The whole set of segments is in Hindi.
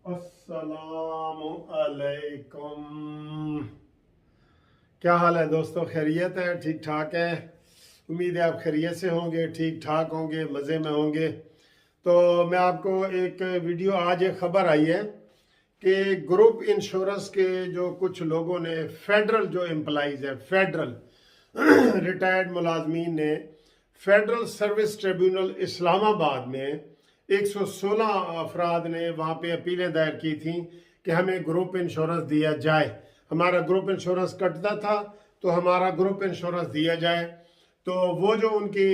अस्सलामु अलैकुम। क्या हाल है दोस्तों? खैरियत है? ठीक ठाक है? उम्मीद है आप खैरियत से होंगे, ठीक ठाक होंगे, मज़े में होंगे। तो मैं आपको एक वीडियो, आज एक ख़बर आई है कि ग्रुप इंश्योरेंस के जो कुछ लोगों ने, फेडरल जो एम्प्लॉइज़ है, फेडरल रिटायर्ड मुलाजमीन ने फेडरल सर्विस ट्रिब्यूनल इस्लामाबाद में 116 अफराद ने वहाँ पे अपीलें दायर की थी कि हमें ग्रुप इंश्योरेंस दिया जाए। हमारा ग्रुप इंश्योरेंस कटता था तो हमारा ग्रुप इंश्योरेंस दिया जाए। तो वो जो उनकी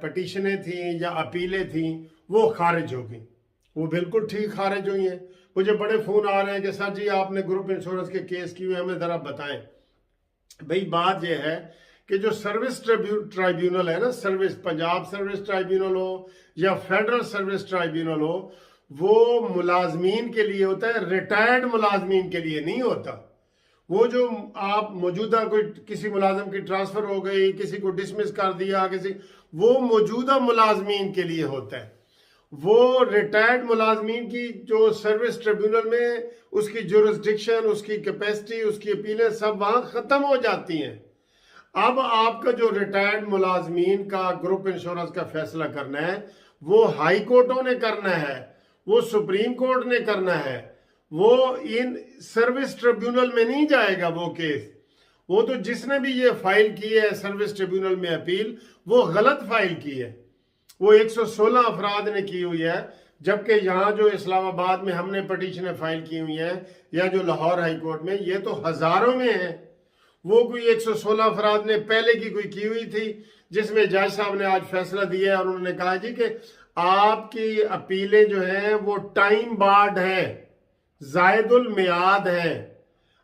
पटिशनें थी या अपीलें थी वो खारिज हो गई। वो बिल्कुल ठीक खारिज हुई हैं। मुझे बड़े फ़ोन आ रहे हैं कि सर जी आपने ग्रुप इंश्योरेंस के केस किए, हमें ज़रा बताएं। भाई बात यह है कि जो सर्विस ट्राइब्यूनल है ना, सर्विस पंजाब सर्विस ट्राइब्यूनल हो या फेडरल सर्विस ट्राइब्यूनल हो, वो मुलाजमीन के लिए होता है, रिटायर्ड मुलाजमीन के लिए नहीं होता। वो जो आप मौजूदा कोई किसी मुलाजम की ट्रांसफर हो गई, किसी को डिसमिस कर दिया, वो मौजूदा मुलाजमीन के लिए होता है। वो रिटायर्ड मुलाजमीन की जो सर्विस ट्रिब्यूनल में उसकी जुरिस्डिक्शन, उसकी कैपेसिटी, उसकी अपीलें सब वहां खत्म हो जाती हैं। अब आपका जो रिटायर्ड मुलाजमीन का ग्रुप इंश्योरेंस का फैसला करना है वो हाई कोर्टों ने करना है, वो सुप्रीम कोर्ट ने करना है। वो इन सर्विस ट्रिब्यूनल में नहीं जाएगा वो केस। वो तो जिसने भी ये फाइल की है सर्विस ट्रिब्यूनल में अपील, वो गलत फाइल की है। वो 116 अफराद ने की हुई है, जबकि यहाँ जो इस्लामाबाद में हमने पटिशनें फाइल की हुई हैं या जो लाहौर हाई कोर्ट में, ये तो हजारों में है। वो कोई 116 अफराद ने पहले की हुई थी, जिसमें जज साहब ने आज फैसला दिया और उन्होंने कहा जी कि आपकी अपीलें जो हैं वो टाइम बार्ड है, जायदुल मियाद है।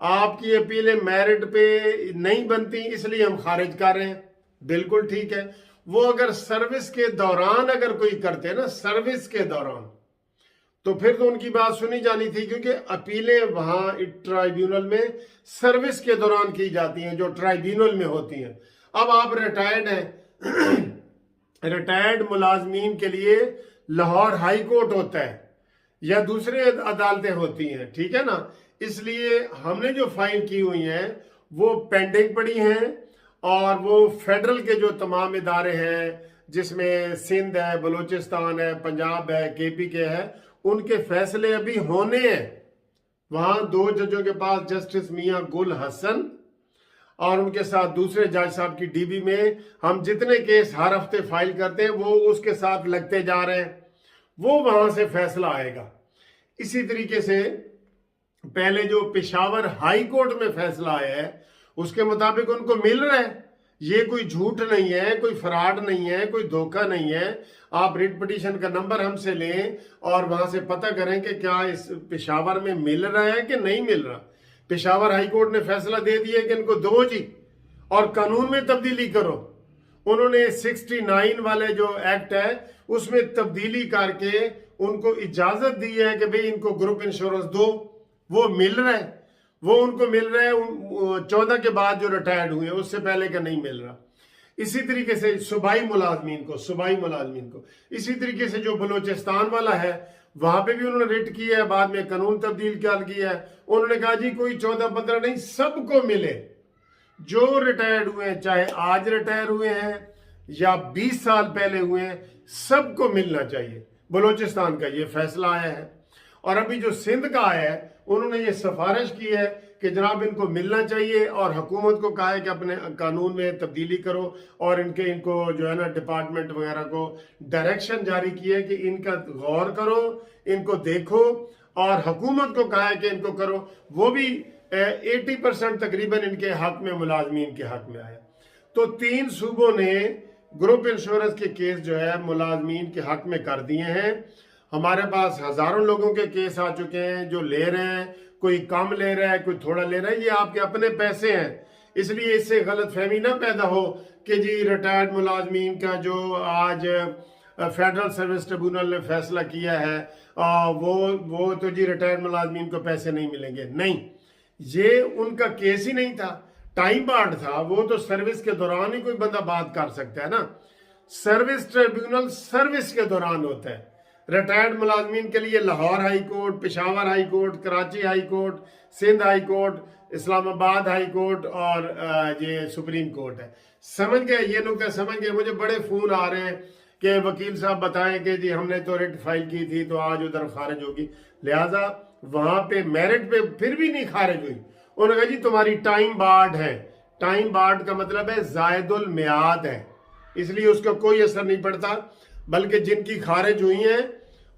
आपकी अपीलें मेरिट पे नहीं बनती, इसलिए हम खारिज कर रहे हैं। बिल्कुल ठीक है। वो अगर सर्विस के दौरान अगर कोई करते ना, सर्विस के दौरान, तो फिर तो उनकी बात सुनी जानी थी, क्योंकि अपीलें वहां ट्राइब्यूनल में सर्विस के दौरान की जाती हैं, जो ट्राइब्यूनल में होती हैं। अब आप रिटायर्ड हैं, रिटायर्ड मुलाजमीन के लिए लाहौर हाई कोर्ट होता है या दूसरे अदालतें होती हैं, ठीक है ना। इसलिए हमने जो फाइल की हुई हैं वो पेंडिंग पड़ी हैं, और वो फेडरल के जो तमाम इदारे हैं, जिसमें सिंध है, बलूचिस्तान है, पंजाब है, केपी के है, उनके फैसले अभी होने हैं। वहां 2 जजों के पास जस्टिस मियां गुल हसन और उनके साथ दूसरे जज साहब की डीबी में हम जितने केस हर हफ्ते फाइल करते हैं वो उसके साथ लगते जा रहे हैं। वो वहां से फैसला आएगा। इसी तरीके से पहले जो पेशावर हाई कोर्ट में फैसला आया है उसके मुताबिक उनको मिल रहा है। ये कोई झूठ नहीं है, कोई फ्रॉड नहीं है, कोई धोखा नहीं है। आप रिट पिटीशन का नंबर हमसे लें और वहां से पता करें कि क्या इस पेशावर में मिल रहा है कि नहीं मिल रहा। पेशावर हाई कोर्ट ने फैसला दे दिया कि इनको दो जी और कानून में तब्दीली करो। उन्होंने 69 वाले जो एक्ट है उसमें तब्दीली करके उनको इजाजत दी है कि भाई इनको ग्रुप इंश्योरेंस दो। वो मिल रहा है, वो उनको मिल रहा है 14 के बाद जो रिटायर्ड हुए, उससे पहले का नहीं मिल रहा। इसी तरीके से सूबाई मुलाजमीन को इसी तरीके से जो बलूचिस्तान वाला है वहां पे भी उन्होंने रिट किया है, बाद में कानून तब्दील कर किया है। उन्होंने कहा जी कोई 14-15 नहीं, सबको मिले। जो रिटायर्ड हुए हैं, चाहे आज रिटायर हुए हैं या 20 साल पहले हुए हैं, सबको मिलना चाहिए। बलूचिस्तान का ये फैसला आया है। और अभी जो सिंध का आया है, उन्होंने ये सिफारिश की है कि जनाब इनको मिलना चाहिए, और हुकूमत को कहा है कि अपने कानून में तब्दीली करो, और इनको जो है ना डिपार्टमेंट वगैरह को डायरेक्शन जारी की है कि इनका गौर करो, इनको देखो, और हुकूमत को कहा है कि इनको करो। वो भी 80% तकरीबन इनके हक में, मुलाजमीन के हक में आया। तो 3 सूबों ने ग्रुप इंश्योरेंस के केस जो है मुलाजमीन के हक में कर दिए हैं। हमारे पास हजारों लोगों के केस आ चुके हैं जो ले रहे हैं, कोई कम ले रहा है, कोई थोड़ा ले रहा है। ये आपके अपने पैसे हैं, इसलिए इससे गलतफहमी ना पैदा हो कि जी रिटायर्ड मुलाजमीन का जो आज फेडरल सर्विस ट्रिब्यूनल ने फैसला किया है वो तो जी रिटायर्ड मुलाजमीन को पैसे नहीं मिलेंगे। नहीं, ये उनका केस ही नहीं था, टाइम बार्ड था। वो तो सर्विस के दौरान ही कोई बंदा बात कर सकता है ना। सर्विस ट्रिब्यूनल सर्विस के दौरान होता है, रिटायर्ड मुलाजमीन के लिए Lahore high court, Peshawar high court, Karachi high court, Sindh high court, Islamabad high court और ये सुप्रीम कोर्ट है। समझ गए, ये नुकता समझ गए। मुझे बड़े फ़ोन आ रहे हैं कि वकील साहब बताएं कि जी हमने तो रिट फाइल की थी तो आज उधर खारिज होगी, लिहाजा वहाँ पे मेरिट पे फिर भी नहीं खारिज हुई। उन्होंने कहा जी तुम्हारी टाइम बार्ड है। टाइम बार्ड का मतलब है जायदुल मियाद है, इसलिए उसका कोई असर नहीं पड़ता। बल्कि जिनकी खारिज हुई हैं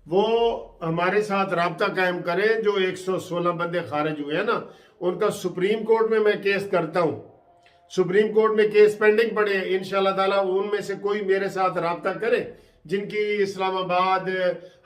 वो हमारे साथ राब्ता कायम करें। जो 116 बंदे खारिज हुए हैं ना, उनका सुप्रीम कोर्ट में मैं केस करता हूं, सुप्रीम कोर्ट में केस पेंडिंग पड़े हैं। इंशाल्लाह ताला उनमें से कोई मेरे साथ राब्ता करे जिनकी इस्लामाबाद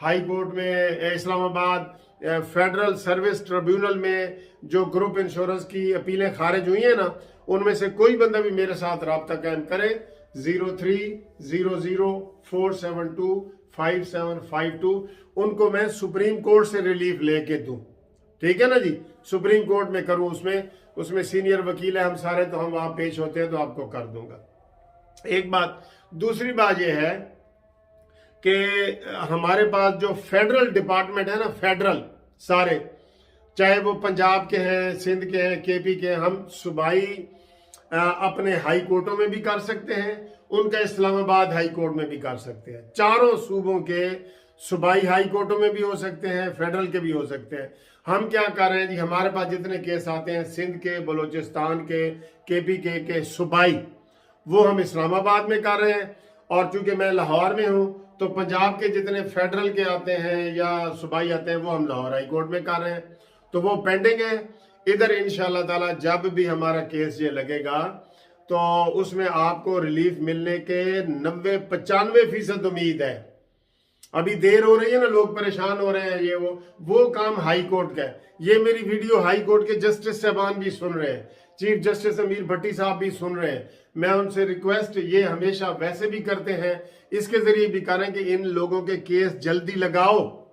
हाई कोर्ट में, इस्लामाबाद फेडरल सर्विस ट्रिब्यूनल में जो ग्रुप इंश्योरेंस की अपीलें खारिज हुई हैं ना, उनमें से कोई बंदा भी मेरे साथ राब्ता कायम करे। 030047255752 उनको मैं सुप्रीम कोर्ट से रिलीफ लेके दूं, ठीक है ना जी। सुप्रीम कोर्ट में करूं, उसमें सीनियर वकील है हम सारे, तो हम वहां पेश होते हैं तो आपको कर दूंगा। एक बात। दूसरी बात यह है कि हमारे पास जो फेडरल डिपार्टमेंट है ना, फेडरल सारे, चाहे वो पंजाब के हैं, सिंध के हैं, केपी के हैं, हम सूबाई अपने हाई कोर्टों में भी कर सकते हैं, उनका इस्लामाबाद हाई कोर्ट में भी कर सकते हैं। चारों सूबों के सूबाई हाई कोर्टों में भी हो सकते हैं, फेडरल के भी हो सकते हैं। हम क्या कर रहे हैं जी, हमारे पास जितने केस आते हैं सिंध के, बलूचिस्तान के, केपी के सूबाई, वो हम इस्लामाबाद में कर रहे हैं। और चूंकि मैं लाहौर में हूं तो पंजाब के जितने फेडरल के आते हैं या सूबाई आते हैं वो हम लाहौर हाई कोर्ट में कर रहे हैं, तो वो पेंडिंग है। इधर इंशाल्लाह ताला जब भी हमारा केस ये लगेगा तो उसमें आपको रिलीफ मिलने के 90-95% उम्मीद है। अभी देर हो रही है ना, लोग परेशान हो रहे हैं, ये वो काम हाई कोर्ट का है। ये मेरी वीडियो हाई कोर्ट के जस्टिस साहबान भी सुन रहे हैं, चीफ जस्टिस अमीर भट्टी साहब भी सुन रहे हैं। मैं उनसे रिक्वेस्ट ये हमेशा वैसे भी करते हैं, इसके जरिए भी करें कि इन लोगों के केस जल्दी लगाओ।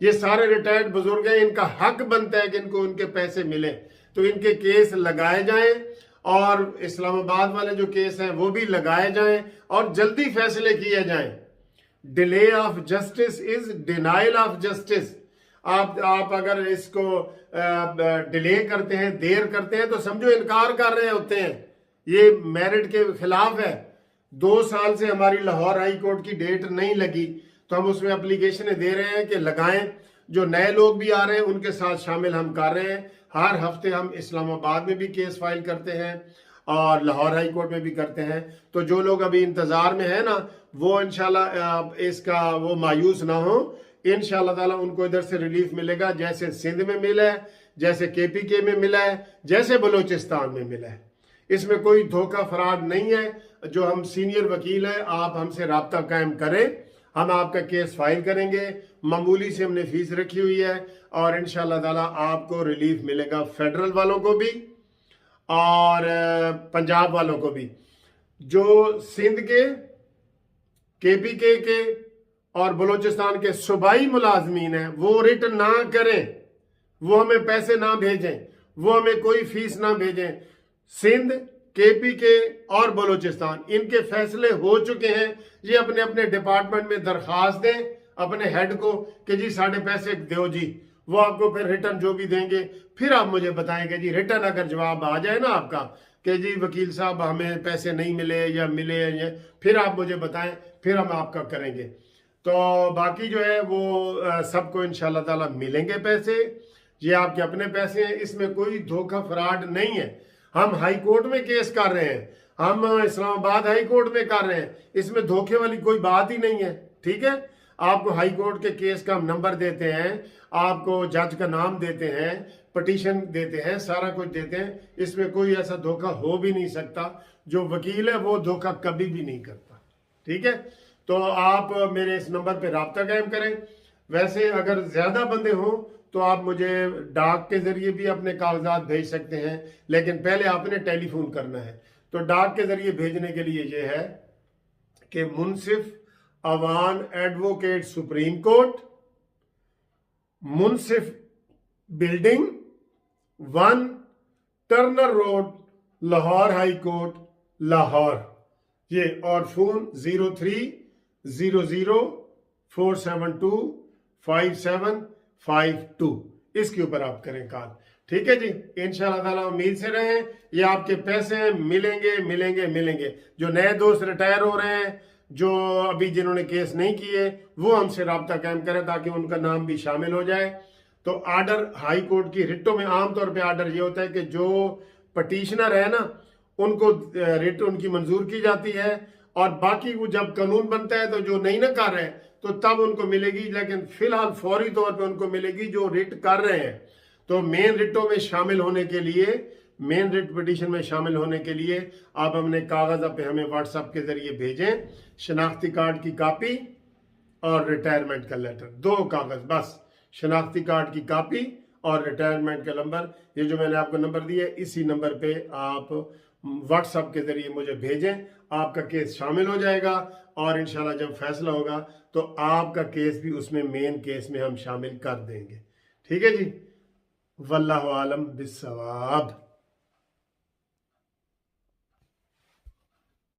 ये सारे रिटायर्ड बुजुर्ग हैं, इनका हक बनता है कि इनको उनके पैसे मिले, तो इनके केस लगाए जाएं और इस्लामाबाद वाले जो केस हैं वो भी लगाए जाएं और जल्दी फैसले किए जाएं। Delay of justice is denial of justice. आप अगर इसको डिले करते हैं, देर करते हैं, तो समझो इनकार कर रहे होते हैं, ये मेरिट के खिलाफ है। 2 साल से हमारी लाहौर हाई कोर्ट की डेट नहीं लगी, तो हम उसमें एप्लीकेशनें दे रहे हैं कि लगाएं। जो नए लोग भी आ रहे हैं उनके साथ शामिल हम कर रहे हैं। हर हफ्ते हम इस्लामाबाद में भी केस फाइल करते हैं और लाहौर हाई कोर्ट में भी करते हैं। तो जो लोग अभी इंतजार में है ना, वो इंशाल्लाह इसका वो मायूस ना हो। इंशाल्लाह ताला उनको इधर से रिलीफ मिलेगा, जैसे सिंध में मिला है, जैसे केपीके में मिला है, जैसे बलूचिस्तान में मिला है। इसमें कोई धोखा फराड नहीं है। जो हम सीनियर वकील हैं, आप हमसे राब्ता कायम करें, हम आपका केस फाइल करेंगे। मामूली से हमने फीस रखी हुई है और इंशाल्लाह ताला आपको रिलीफ मिलेगा, फेडरल वालों को भी और पंजाब वालों को भी। जो सिंध के, केपीके के और बलूचिस्तान के सूबाई मुलाजमीन हैं वो रिट ना करें, वो हमें पैसे ना भेजें, वो हमें कोई फीस ना भेजें। सिंध, केपीके और बलूचिस्तान, इनके फैसले हो चुके हैं। ये अपने अपने डिपार्टमेंट में दरखास्त दें अपने हेड को कि जी साढ़े पैसे दो जी, वो आपको फिर रिटर्न जो भी देंगे फिर आप मुझे बताएंगे जी। रिटर्न अगर जवाब आ जाए ना आपका कि जी वकील साहब हमें पैसे नहीं मिले या मिले, फिर आप मुझे बताएं, फिर हम आपका करेंगे। तो बाकी जो है वो सबको इंशाल्लाह ताला मिलेंगे पैसे। ये आपके अपने पैसे हैं, इसमें कोई धोखा फ्रॉड नहीं है। हम हाई कोर्ट में केस कर रहे हैं, हम इस्लामाबाद हाई कोर्ट में कर रहे हैं, इसमें धोखे वाली कोई बात ही नहीं है, ठीक है। आपको हाई कोर्ट के केस का हम नंबर देते हैं, आपको जज का नाम देते हैं, पटिशन देते हैं, सारा कुछ देते हैं। इसमें कोई ऐसा धोखा हो भी नहीं सकता। जो वकील है वो धोखा कभी भी नहीं करता, ठीक है। तो आप मेरे इस नंबर पे राब्ता कायम करें। वैसे अगर ज्यादा बंदे हों तो आप मुझे डाक के जरिए भी अपने कागजात भेज सकते हैं, लेकिन पहले आपने टेलीफोन करना है। तो डाक के जरिए भेजने के लिए ये है कि Munsif Awan advocate supreme court, Munsif building 1 Turner road, Lahore high court, Lahore. ये और फोन 4725752। इसके ऊपर आप करें कॉल। ठीक है जी, इंशाल्लाह ताला उम्मीद से रहें, ये आपके पैसे मिलेंगे मिलेंगे मिलेंगे। जो नए दोस्त रिटायर हो रहे हैं, जो अभी जिन्होंने केस नहीं किए, वो हमसे रब्ता कायम करें ताकि उनका नाम भी शामिल हो जाए। तो आर्डर हाई कोर्ट की रिटों में आमतौर पे आर्डर ये होता है कि जो पटिशनर है ना, उनको रिट उनकी मंजूर की जाती है, और बाकी वो जब कानून बनता है तो जो नहीं ना कर रहे हैं तो तब उनको मिलेगी, लेकिन फिलहाल फौरी तौर पे उनको मिलेगी जो रिट कर रहे हैं। तो मेन रिटों में शामिल होने के लिए, मेन रिट पिटीशन में शामिल होने के लिए आप अपने कागज पे हमें व्हाट्सएप के जरिए भेजें, शनाख्ती कार्ड की कॉपी और रिटायरमेंट का लेटर, 2 कागज बस। शनाख्ती कार्ड की कॉपी और रिटायरमेंट का नंबर, ये जो मैंने आपको नंबर दिया है, इसी नंबर पे आप व्हाट्सएप के जरिए मुझे भेजें। आपका केस शामिल हो जाएगा, और इंशाल्लाह जब फैसला होगा तो आपका केस भी उसमें मेन केस में हम शामिल कर देंगे। ठीक है जी, वल्लाहु आलम बिस्सवाब।